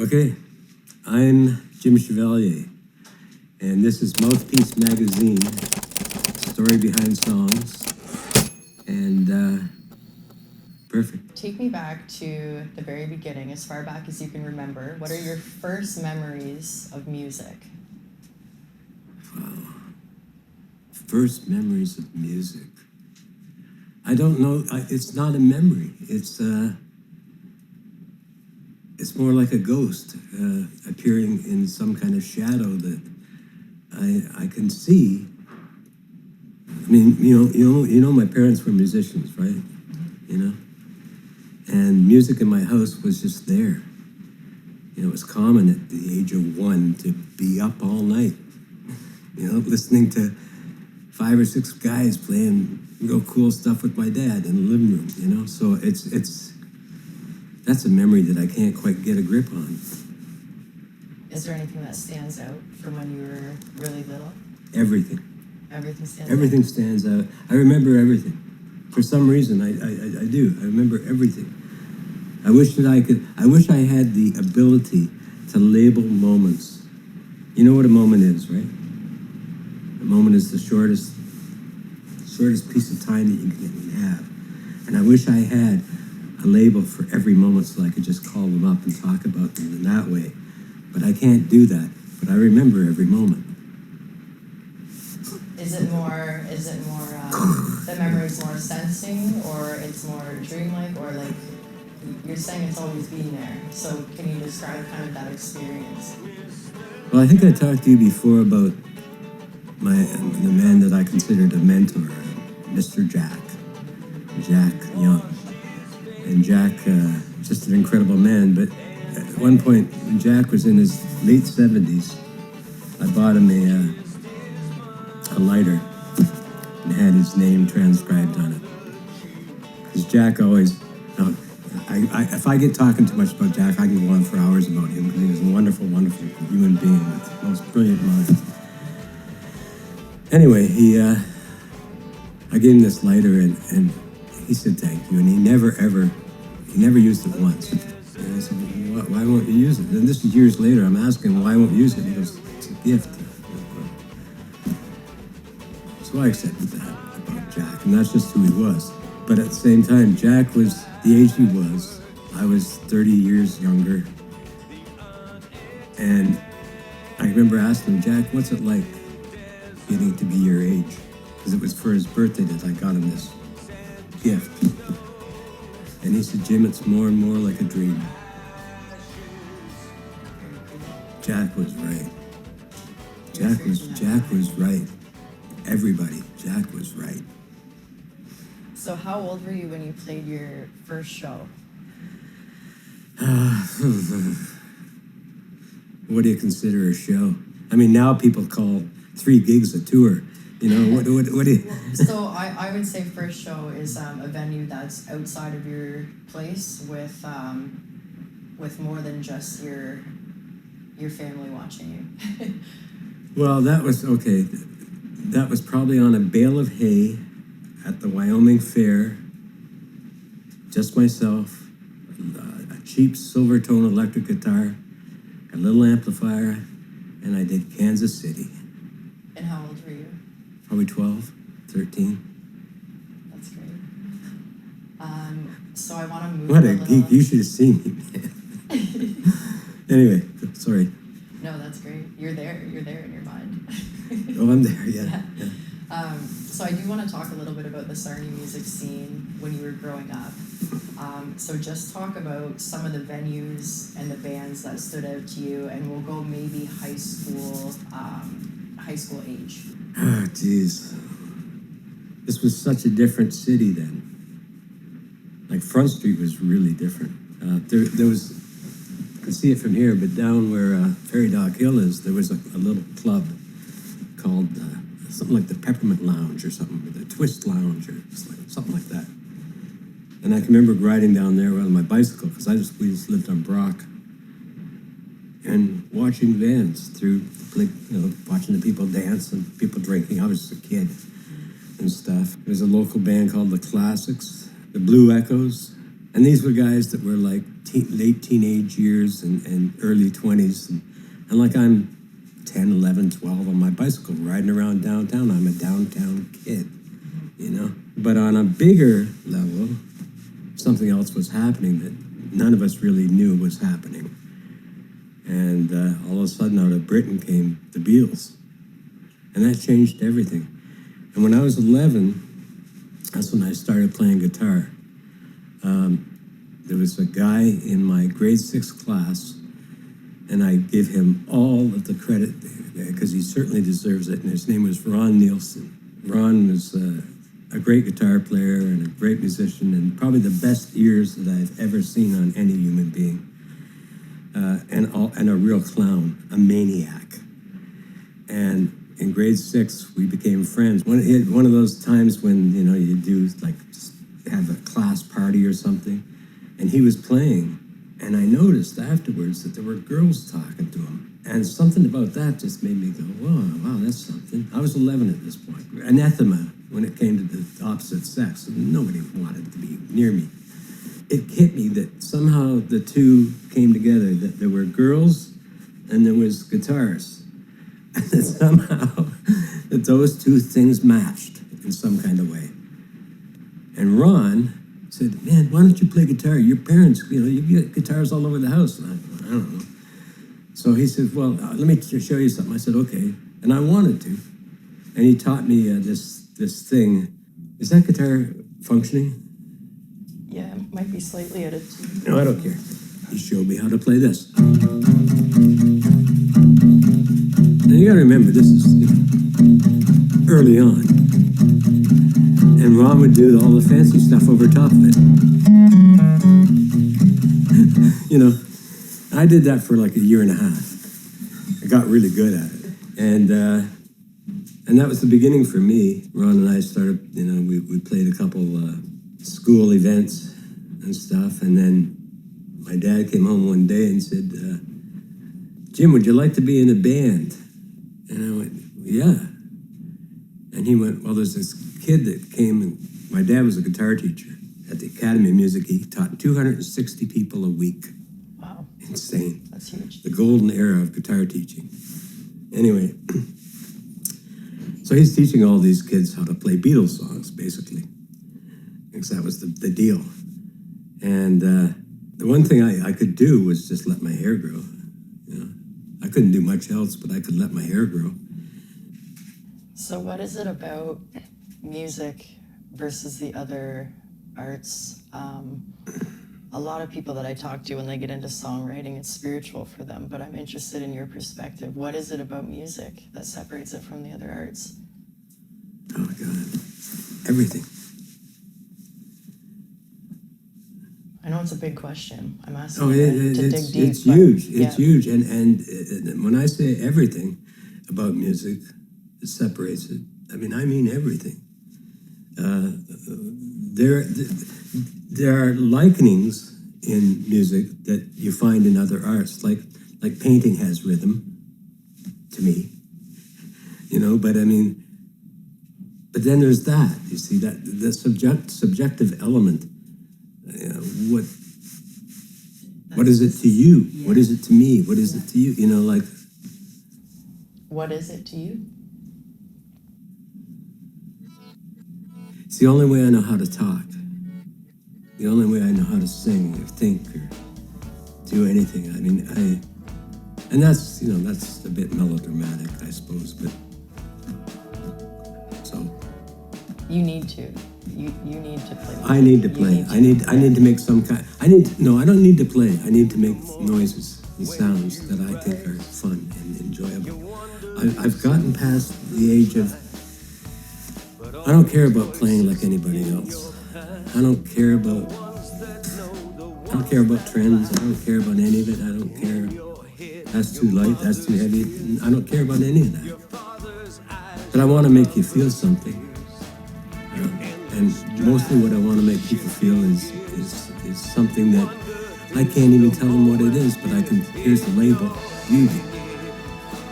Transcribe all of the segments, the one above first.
Okay, I'm Jim Chevalier, and this is Mouthpiece Magazine, story behind songs, and perfect. Take me back to the very beginning, as far back as you can remember. What are your first memories of music? Wow. First memories of music. I don't know, it's not a memory, it's more like a ghost appearing in some kind of shadow that I can see. I mean, you know, my parents were musicians, right? You know, and music in my house was just there. You know, it was common at the age of 1 to be up all night. You know, listening to 5 or 6 guys playing real cool stuff with my dad in the living room. You know, so that's a memory that I can't quite get a grip on. Is there anything that stands out from when you were really little? Everything. Everything stands Everything out? stands out. I remember everything. For some reason, I do. I remember everything. I wish I had the ability to label moments. You know what a moment is, right? A moment is the shortest piece of time that you can have. And I wish I had a label for every moment so I could just call them up and talk about them in that way. But I can't do that. But I remember every moment. Is it more the memory is more sensing, or it's more dreamlike, or like you're saying it's always been there? So can you describe kind of that experience? Well, I think I talked to you before about the man that I considered a mentor, Mr. Jack Young. And Jack, just an incredible man. But at one point, when Jack was in his late 70s, I bought him a lighter and had his name transcribed on it. Because Jack always, if I get talking too much about Jack, I can go on for hours about him, because he was a wonderful, wonderful human being with the most brilliant mind. Anyway, I gave him this lighter, and he said thank you, and he never used it once. And I said, why won't you use it? And this is years later, I'm asking him, why won't you use it? He goes, it's a gift. So I accepted that about Jack, and that's just who he was. But at the same time, Jack was the age he was. I was 30 years younger. And I remember asking him, Jack, what's it like getting to be your age? Because it was for his birthday that I got him this gift. And he said, Jim, it's more and more like a dream. Jack was right. Jack was right. Everybody, Jack was right. So how old were you when you played your first show? What do you consider a show? I mean, now people call 3 gigs a tour. You know, what do you... So I would say first show is a venue that's outside of your place with more than just your family watching you. Well, that was okay. That was probably on a bale of hay at the Wyoming Fair. Just myself, a cheap Silvertone electric guitar, a little amplifier, and I did Kansas City. And how old were you? Probably 12, 13. That's great. So I want to move. What a geek! You should have seen me, man. Anyway, sorry. No, that's great. You're there in your mind. Oh, I'm there. Yeah. So I do want to talk a little bit about the Sarnia music scene when you were growing up. So just talk about some of the venues and the bands that stood out to you, and we'll go maybe high school age. Ah, geez. This was such a different city then. Like Front Street was really different. There was, you can see it from here, but down where Ferry Dock Hill is, there was a little club called something like the Peppermint Lounge or something, or the Twist Lounge or something like that. And I can remember riding down there on my bicycle, because we just lived on Brock, and watching bands through, watching the people dance and people drinking. I was just a kid and stuff. There's a local band called the Classics, the Blue Echoes, and these were guys that were like late teenage years and early 20s. And like I'm 10, 11, 12 on my bicycle riding around downtown. I'm a downtown kid, you know? But on a bigger level, something else was happening that none of us really knew was happening. And all of a sudden, out of Britain came the Beatles. And that changed everything. And when I was 11, that's when I started playing guitar. There was a guy in my grade 6 class, and I give him all of the credit because he certainly deserves it. And his name was Ron Nielsen. Ron was a great guitar player and a great musician, and probably the best ears that I've ever seen on any human being. And a real clown, a maniac. And in grade 6, we became friends. One of those times when, you know, you do like have a class party or something, and he was playing, and I noticed afterwards that there were girls talking to him. And something about that just made me go, wow, that's something. I was 11 at this point. Anathema when it came to the opposite sex. Nobody wanted to be near me. It hit me that somehow the two came together, that there were girls and there was guitars. And that somehow that those two things matched in some kind of way. And Ron said, man, why don't you play guitar? Your parents, you know, you got guitars all over the house. And I don't know. So he said, well, let me show you something. I said, okay. And I wanted to. And he taught me this thing. Is that guitar functioning? Yeah, it might be slightly out of tune. No, I don't care. He showed me how to play this. Now you gotta remember, this is, you know, early on. And Ron would do all the fancy stuff over top of it. You know, I did that for like a year and a half. I got really good at it. And that was the beginning for me. Ron and I started, you know, we played a couple school events and stuff. And then my dad came home one day and said, Jim, would you like to be in a band? And I went, yeah. And he went, well, there's this kid that came, and my dad was a guitar teacher at the Academy of Music. He taught 260 people a week. Wow. Insane. That's huge. The golden era of guitar teaching. Anyway, so he's teaching all these kids how to play Beatles songs, basically. Because that was the deal. And the one thing I could do was just let my hair grow. You know, I couldn't do much else, but I could let my hair grow. So what is it about music versus the other arts? A lot of people that I talk to when they get into songwriting, it's spiritual for them, but I'm interested in your perspective. What is it about music that separates it from the other arts? Oh, God. Everything. I know it's a big question. I'm asking Oh, you to dig deep. It's huge. Yeah. It's huge. And when I say everything about music, it separates it. I mean everything. There are likenings in music that you find in other arts, like painting has rhythm, to me. You know, but then there's that. You see that the subjective element. What is it to you? Yeah. What is it to me? What is it to you? You know, like. What is it to you? It's the only way I know how to talk. The only way I know how to sing or think or do anything. And that's a bit melodramatic, I suppose, but so. You need to. You need to play. I need to play. I need to make some kind. I don't need to play. I need to make noises and sounds that I think are fun and enjoyable. I've gotten past the age of. I don't care about playing like anybody else. I don't care about trends. I don't care about any of it. I don't care. That's too light. That's too heavy. I don't care about any of that. But I want to make you feel something. And mostly what I want to make people feel is something that I can't even tell them what it is, but here's the label, beauty.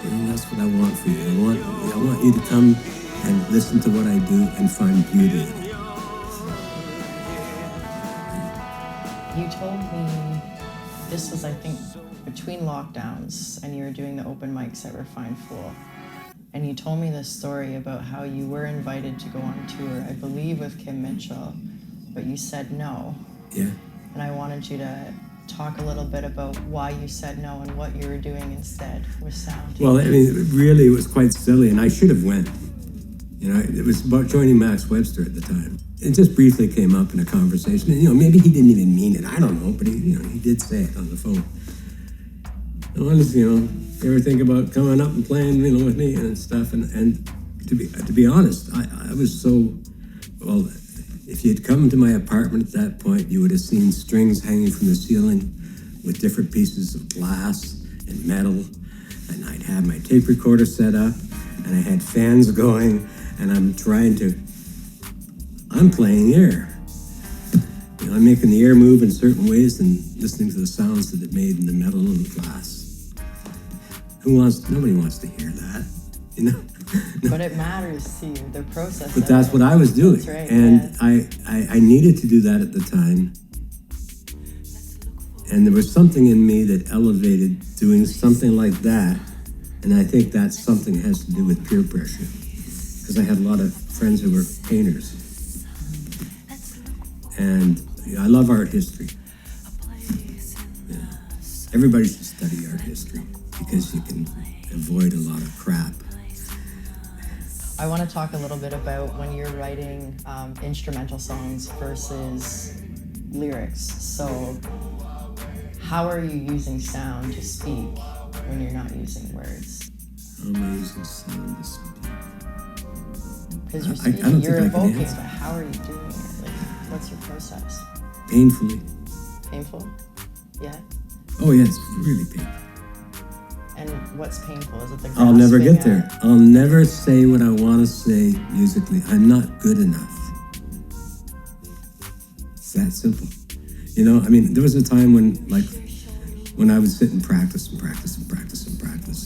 And that's what I want for you. I want you to come and listen to what I do and find beauty in it. You told me This was, I think, between lockdowns, and you were doing the open mics at Refined Fool. And you told me this story about how you were invited to go on tour, I believe with Kim Mitchell, but you said no. Yeah. And I wanted you to talk a little bit about why you said no and what you were doing instead with sound. Well, I mean, really, it was quite silly, and I should have went. You know, it was about joining Max Webster at the time. It just briefly came up in a conversation, and, you know, maybe he didn't even mean it. I don't know, but he did say it on the phone. I wanted, you ever think about coming up and playing, with me and stuff? And to be honest, I was so, well, if you'd come to my apartment at that point, you would have seen strings hanging from the ceiling with different pieces of glass and metal. And I'd have my tape recorder set up, and I had fans going, and I'm playing air. I'm making the air move in certain ways and listening to the sounds that it made in the metal and the glass. Nobody wants to hear that, No. But it matters to you, the process. But that's what I was doing. That's right, and yeah. I needed to do that at the time. And there was something in me that elevated doing something like that. And I think that something has to do with peer pressure. Because I had a lot of friends who were painters. And I love art history. Yeah. Everybody should study art history because you can avoid a lot of crap. I want to talk a little bit about when you're writing instrumental songs versus lyrics. So how are you using sound to speak when you're not using words? How am I using sound to speak? Because you're I speaking, don't you're think I can evoking, answer. but how are you doing it? Like, what's your process? Painfully. Painful? Yeah. Oh yeah, it's really painful. And what's painful? Is it the I'll never grasping get there. at- I'll never say what I want to say musically. I'm not good enough. It's that simple. There was a time when I would sit and practice,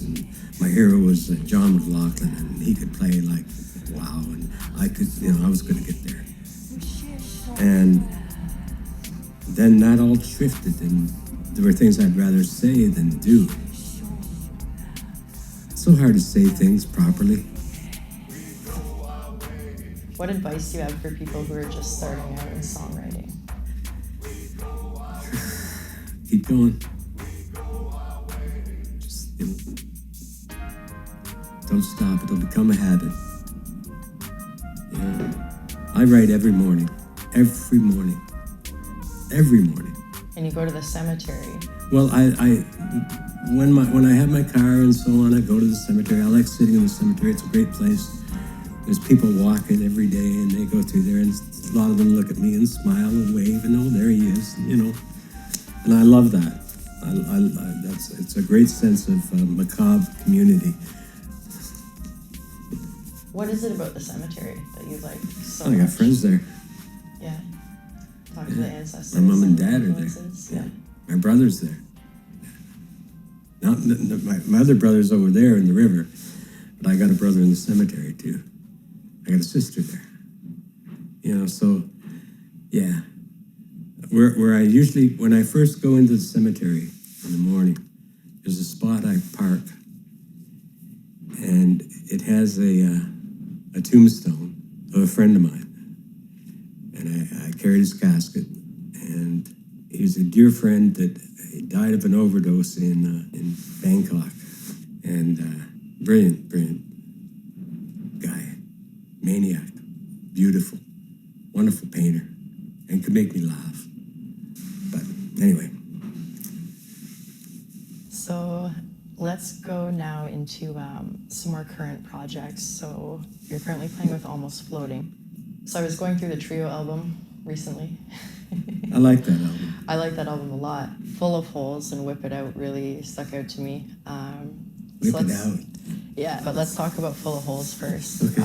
and my hero was John McLaughlin, and he could play like, wow, and I could, I was going to get there. And then that all shifted, and there were things I'd rather say than do. It's so hard to say things properly. What advice do you have for people who are just starting out in songwriting? Keep going. Just, don't stop. It'll become a habit. I write every morning. And you go to the cemetery. Well, when I have my car and so on, I go to the cemetery. I like sitting in the cemetery. It's a great place. There's people walking every day, and they go through there, and a lot of them look at me and smile and wave, and there he is, And I love that. It's a great sense of macabre community. What is it about the cemetery that you like so I got much? friends there. Yeah. Talk to the ancestors. My mom and dad are there. influences. Yeah. My brother's there. Now, my other brother's over there in the river, but I got a brother in the cemetery too. I got a sister there. So yeah. Where I usually, when I first go into the cemetery in the morning, there's a spot I park, and it has a tombstone of a friend of mine. And I carried his casket, and he's a dear friend that he died of an overdose in Bangkok. And brilliant guy, maniac, beautiful, wonderful painter, and could make me laugh. But anyway. So let's go now into some more current projects. So you're currently playing with Almost Floating. So I was going through the Trio album recently. I like that album. I like that album a lot. Full of Holes and Whip It Out really stuck out to me. Whip It Out. Yeah, but let's talk about Full of Holes first. Okay.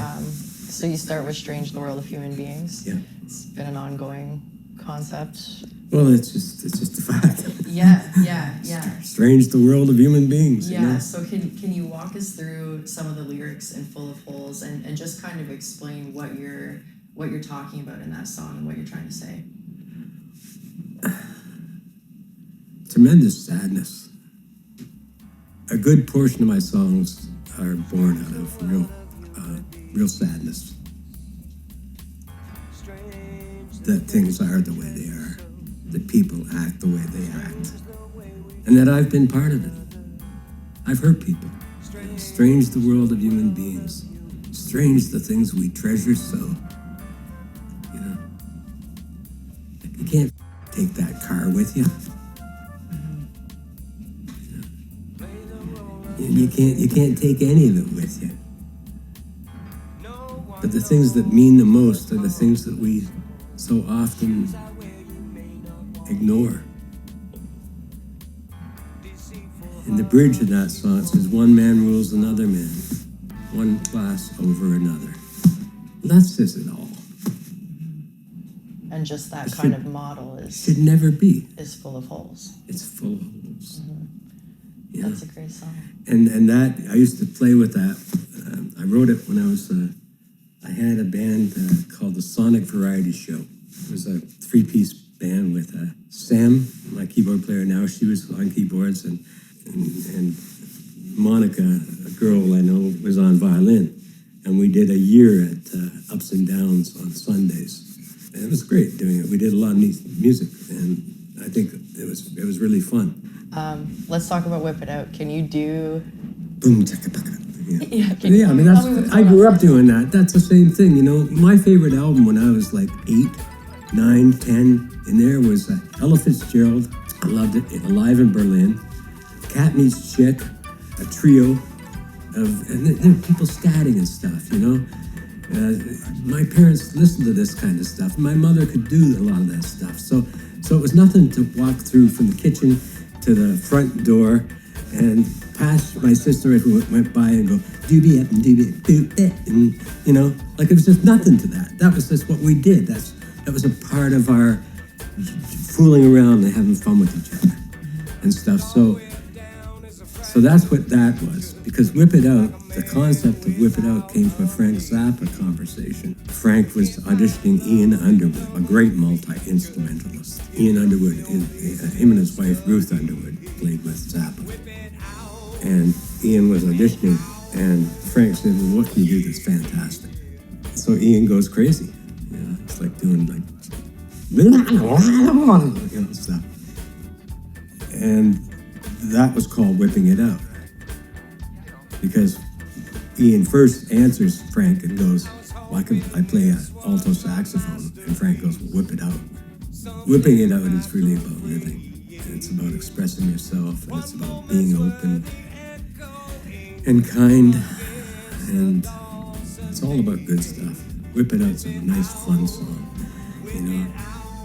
So you start with Strange the World of Human Beings. Yeah. It's been an ongoing concept. Well, it's just a fact. Yeah. Strange the world of human beings. Yeah, so can you walk us through some of the lyrics in Full of Holes and just kind of explain what you're talking about in that song and what you're trying to say? tremendous sadness. A good portion of my songs are born out of real sadness. That things are the way they are, that people act the way they act, and that I've been part of it. I've hurt people. Strange the world of human beings. Strange the things we treasure so. You know, you can't take that car with you. You can't take any of it with you. But the things that mean the most are the things that we so often ignore. And the bridge of that song says, one man rules another man, one class over another. That says it all. And just that kind of model should never be. Is full of holes. It's full of holes. Mm-hmm. Yeah. That's a great song. And that, I used to play with that. I wrote it when I was, I had a band called the Sonic Variety Show. It was a 3-piece band with Sam, my keyboard player now, she was on keyboards, and Monica, a girl I know, was on violin. And we did a year at Ups and Downs on Sundays. And it was great doing it. We did a lot of neat music, and I think it was really fun. Let's talk about Whip It Out. Can you do... Boom, chaka, chaka. Yeah, I mean, I grew up doing that. That's the same thing, you know. My favorite album when I was like 8, 9, 10, and there was Ella Fitzgerald. I loved it. Alive in Berlin. Cat Meets Chick, a trio of, and there were people scatting and stuff, you know. My parents listened to this kind of stuff. My mother could do a lot of that stuff. So it was nothing to walk through from the kitchen to the front door and past my sister who went by and go, doobie up and doobie up, doobie, and, you know, like it was just nothing to that. That was just what we did. That was a part of our fooling around and having fun with each other and stuff. So that's what that was. Because Whip It Out, the concept of Whip It Out came from a Frank Zappa conversation. Frank was auditioning Ian Underwood, a great multi-instrumentalist. Ian Underwood, him and his wife Ruth Underwood played with Zappa. And Ian was auditioning, and Frank said, well, what can you do that's fantastic? So Ian goes crazy. You know, it's like doing like, you know, stuff. And that was called Whipping It Out. Because Ian first answers Frank and goes, well, I play an alto saxophone. And Frank goes, well, whip it out. Whipping it out is really about living. And it's about expressing yourself, and it's about being open and kind, and it's all about good stuff. Whip It Out's a nice, fun song. You know,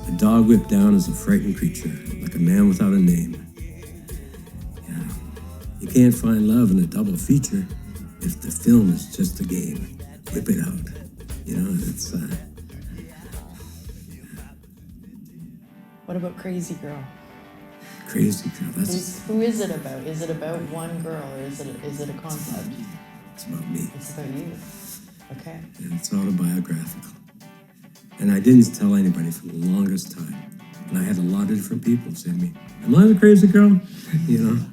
a dog whipped down is a frightened creature, like a man without a name. You can't find love in a double feature if the film is just a game. Whip it out. You know, it's... What about Crazy Girl? Crazy Girl, that's... Who is it about? Is it about one girl, or is it a concept? It's about me. It's about you. Okay. And it's autobiographical. And I didn't tell anybody for the longest time. And I had a lot of different people say to me, am I the crazy girl? You know?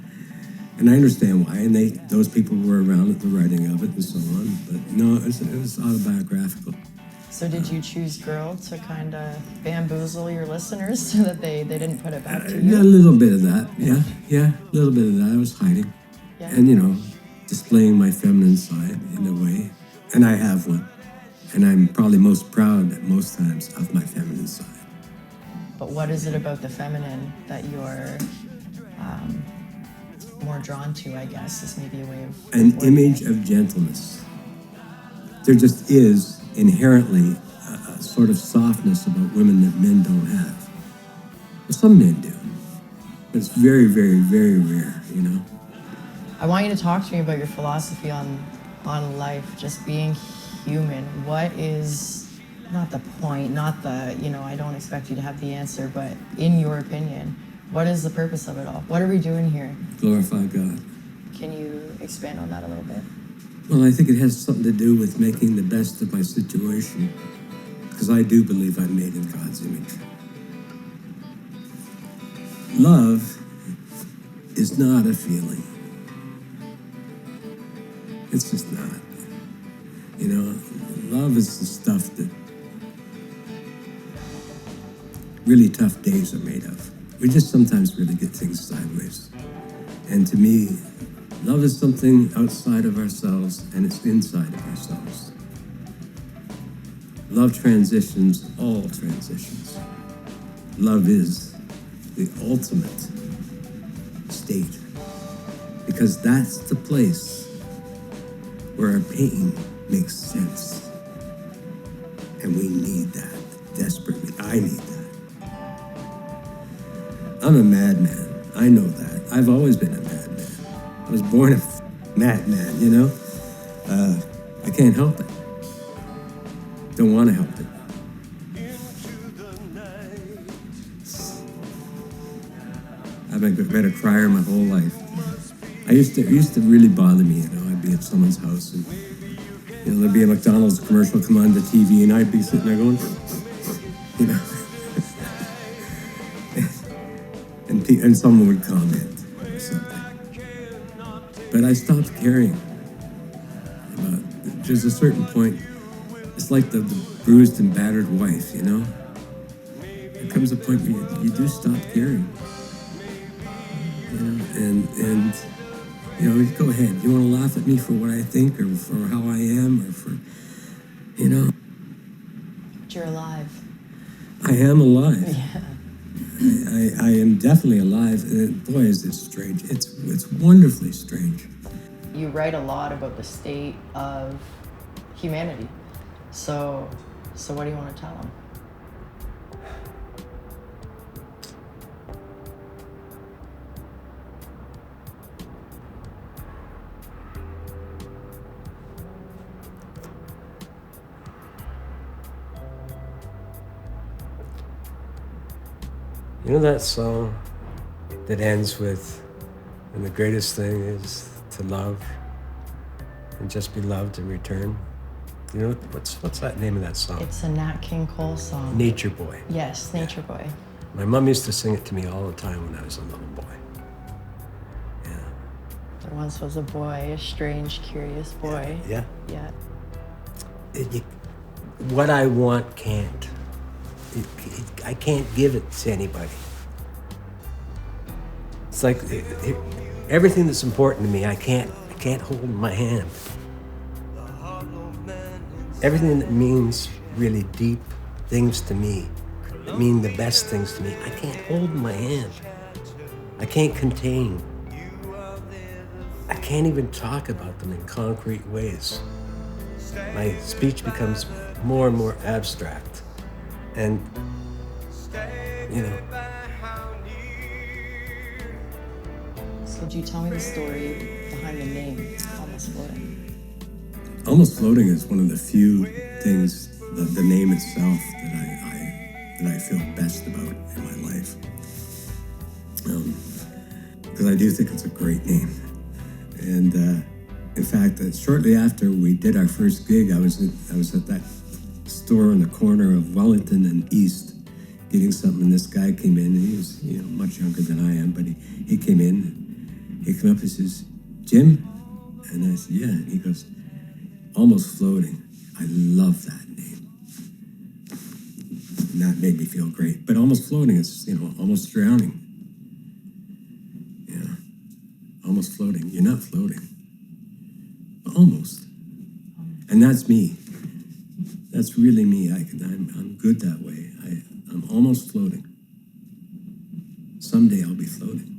And I understand why, and those people were around at the writing of it and so on. But no, it was autobiographical. So did you choose Girl to kind of bamboozle your listeners so that they didn't put it back to you? A little bit of that, yeah, a little bit of that. I was hiding, and you know, displaying my feminine side in a way, and I have one, and I'm probably most proud at most times of my feminine side. But what is it about the feminine that you're more drawn to, I guess, is maybe a way of... An image of gentleness. There just is inherently a sort of softness about women that men don't have. Well, some men do. But it's very, very, very rare, you know? I want you to talk to me about your philosophy on life, just being human. What is, not the point, not the, you know, I don't expect you to have the answer, but in your opinion, what is the purpose of it all? What are we doing here? Glorify God. Can you expand on that a little bit? Well, I think it has something to do with making the best of my situation, because I do believe I'm made in God's image. Love is not a feeling. It's just not. You know, love is the stuff that really tough days are made of. We just sometimes really get things sideways. And to me, love is something outside of ourselves and it's inside of ourselves. Love transitions all transitions. Love is the ultimate state, because that's the place where our pain makes sense. And we need that desperately. I need that. I'm a madman. I know that. I've always been a madman. I was born a madman, you know? I can't help it. Don't want to help it. I've been a crier my whole life. It used to really bother me, you know. I'd be at someone's house and, you know, there'd be a McDonald's commercial come on the TV and I'd be sitting there going, you know. and someone would comment or something. But I stopped caring. There's a certain point, it's like the bruised and battered wife, you know? There comes a point where you do stop caring. You know, and you know, go ahead. You want to laugh at me for what I think or for how I am or for, you know. But you're alive. I am alive. Yeah. I am definitely alive. And boy, is it strange. It's wonderfully strange. You write a lot about the state of humanity. So what do you want to tell them? You know that song that ends with, and the greatest thing is to love and just be loved in return? You know, what's that name of that song? It's a Nat King Cole song. Nature Boy. Yes, Nature Boy. My mom used to sing it to me all the time when I was a little boy. Yeah. There once was a boy, a strange, curious boy. Yeah. Yeah. What I want can't. I can't give it to anybody. It's like everything that's important to me, I can't hold in my hand. Everything that means really deep things to me, that mean the best things to me, I can't hold in my hand. I can't contain. I can't even talk about them in concrete ways. My speech becomes more and more abstract. And, you know. So would you tell me the story behind the name, Almost Floating? Almost Floating is one of the few things, the name itself, that I feel best about in my life. Because I do think it's a great name. And in fact, shortly after we did our first gig, I was at that store in the corner of Wellington and East getting something, and this guy came in, and he was, you know, much younger than I am, but he came in, he came up and says, "Jim?" And I said, "Yeah." And he goes, "Almost Floating. I love that name." And that made me feel great. But Almost Floating is, you know, almost drowning. Yeah. Almost floating. You're not floating. Almost. And that's me. That's really me. I'm good that way. I'm almost floating. Someday I'll be floating.